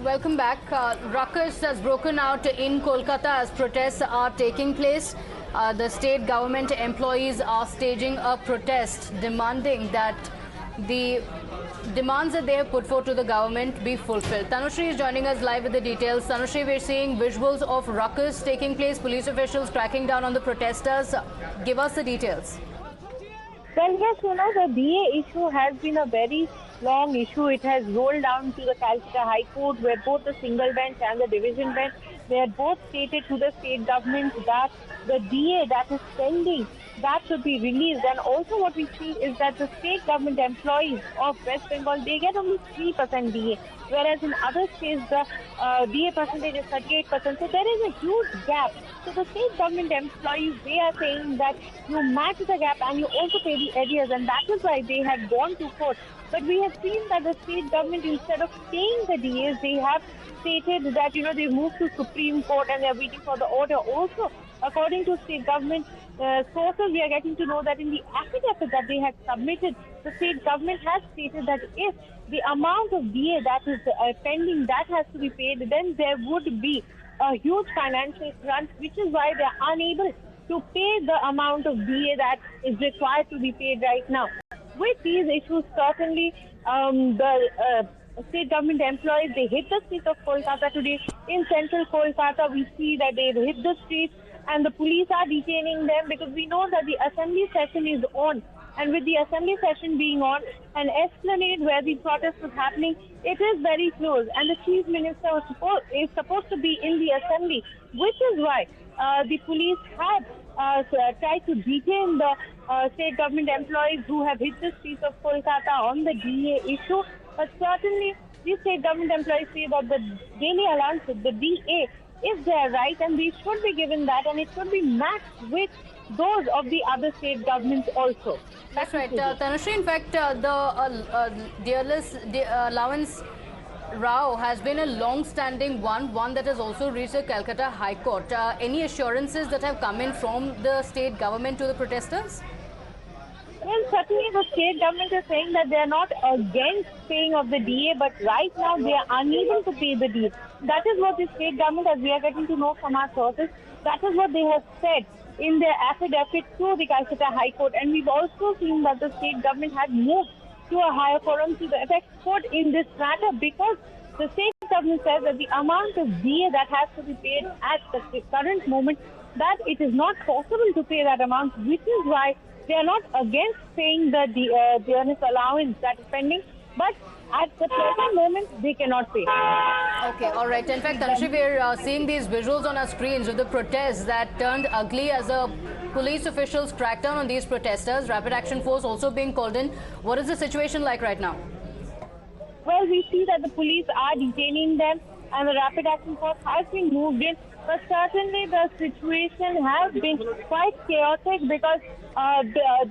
Welcome back. Ruckus has broken out in Kolkata as protests are taking place. The state government employees are staging a protest demanding that the demands that they have put forth to the government be fulfilled. Tanushree is joining us live with the details. Tanushree, we're seeing visuals of ruckus taking place, police officials cracking down on the protesters. Give us the details. Well, yes, the DA issue has been a very long issue. It has rolled down to the Kolkata High Court, where both the single bench and the division bench, they had both stated to the state government that the DA that is pending, that should be released. And also what we see is that the state government employees of West Bengal, they get only 3% DA, whereas in other states the DA percentage is 38%. So there is a huge gap. So the state government employees, they are saying that you match the gap and you also pay the arrears, and that is why they had gone to court. But we have seen that the state government, instead of paying the DAs, they have stated that, they moved to Supreme Court and they are waiting for the order. Also, according to state government sources, we are getting to know that in the affidavit that they had submitted, the state government has stated that if the amount of DA that is pending, that has to be paid, then there would be a huge financial crunch, which is why they are unable to pay the amount of DA that is required to be paid right now. With these issues, certainly the state government employees, they hit the streets of Kolkata today. In central Kolkata, we see that they hit the streets and the police are detaining them because we know that the assembly session is on. And with the assembly session being on, an esplanade where the protest was happening, it is very close. And the chief minister is supposed to be in the assembly, which is why the police have tried to detain the state government employees who have hit the streets of Kolkata on the DA issue. But certainly, these state government employees say that the daily allowance, the DA, is their right and they should be given that, and it should be matched with those of the other state governments also. That's right. Tanushree, in fact, the Dearness Allowance row has been a long-standing one that has also reached the Kolkata High Court. Any assurances that have come in from the state government to the protesters? Well, certainly the state government is saying that they are not against paying of the DA, but right now they are unable to pay the DA. That is what the state government, as we are getting to know from our sources, that is what they have said in their affidavit to the Kolkata High Court. And we've also seen that the state government had moved to a higher forum to the apex court in this matter, because the state government says that the amount of DA that has to be paid at the current moment, that it is not possible to pay that amount, which is why they are not against paying the Dearness Allowance that is pending, but at the present moment, they cannot pay. Okay, all right. In fact, Tanushree, we're seeing these visuals on our screens of the protests that turned ugly as the police officials cracked down on these protesters. Rapid Action Force also being called in. What is the situation like right now? Well, we see that the police are detaining them and the Rapid Action Force has been moved in. But certainly the situation has been quite chaotic because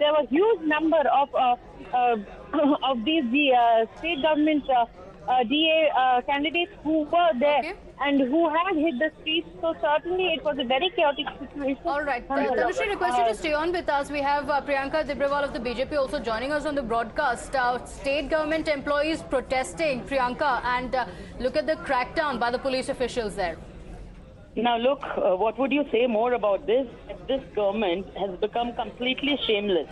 there were huge number of these state government DA candidates who were there and who had hit the streets. So certainly it was a very chaotic situation. All right. Tanushree, request you to stay on with us. We have Priyanka Dibrawal of the BJP also joining us on the broadcast. State government employees protesting, Priyanka, and look at the crackdown by the police officials there. Now look, what would you say more about this? This government has become completely shameless.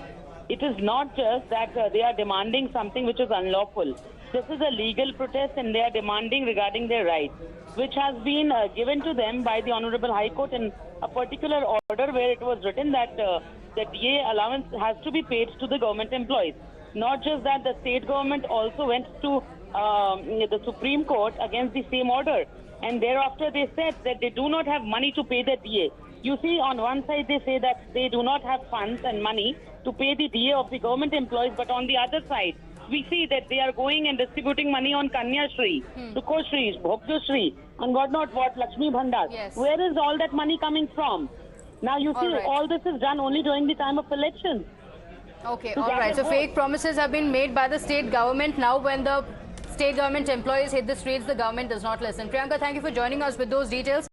It is not just that they are demanding something which is unlawful. This is a legal protest and they are demanding regarding their rights, which has been given to them by the Honorable High Court in a particular order where it was written that the DA allowance has to be paid to the government employees. Not just that, the state government also went to the Supreme Court against the same order. And thereafter they said that they do not have money to pay the DA. You see, on one side they say that they do not have funds and money to pay the DA of the government employees, but on the other side, we see that they are going and distributing money on Kanya Shri, Sukoshri, Bhokjoshri, and what not what, Lakshmi Bhandar. Yes. Where is all that money coming from? Now you see, all this is done only during the time of elections. Okay, all right. So fake promises have been made by the state government. Now when the state government employees hit the streets, the government does not listen. Priyanka, thank you for joining us with those details.